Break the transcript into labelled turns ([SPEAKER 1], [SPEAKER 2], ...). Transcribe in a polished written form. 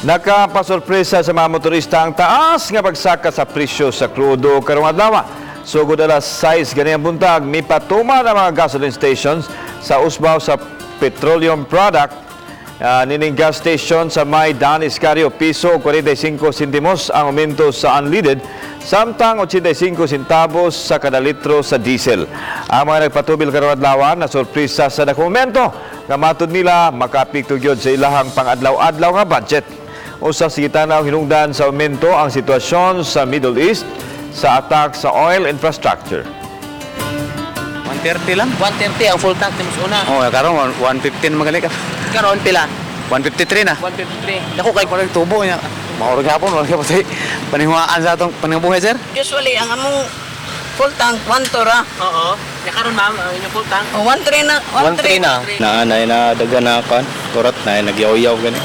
[SPEAKER 1] Nakapasorpresa sa mga motorista ang taas nga pagsaka sa presyo sa krudo karong adlaw. Sugod alas 6 ganiyang buntag, may patuma ng mga gasoline stations sa usbaw sa petroleum product. Nining gas station sa may Dan Iscario, piso 45 sentimos ang aumento sa unleaded, samtang 85 centavos sa kada litro sa diesel. Ang mga nagpatubil karong adlaw na sorpresa sa dokumento nga matud nila makapikto gyud sa ilahang pang-adlaw-adlaw nga budget. Usa sa gitanaw hinungdan sa aumento ang sitwasyon sa Middle East sa attack sa oil infrastructure.
[SPEAKER 2] 130 lang.
[SPEAKER 3] 130 ang full tank times una.
[SPEAKER 2] Oh, karon 115 magali ka.
[SPEAKER 3] Karon pila?
[SPEAKER 2] 153 na.
[SPEAKER 3] 153. Dako kay
[SPEAKER 2] Parang tubo niya. Maurag hapon, wala ka patay. Panihuaan sa atong paningbuhay, sir.
[SPEAKER 4] Usually, ang among full tank, 1 to ra.
[SPEAKER 3] Oo. Ya karon ma'am, ang inyong full tank.
[SPEAKER 4] 1 3 na.
[SPEAKER 3] 1-3 na.
[SPEAKER 2] Na daga na kan. Turat na nagyaw-yaw gani.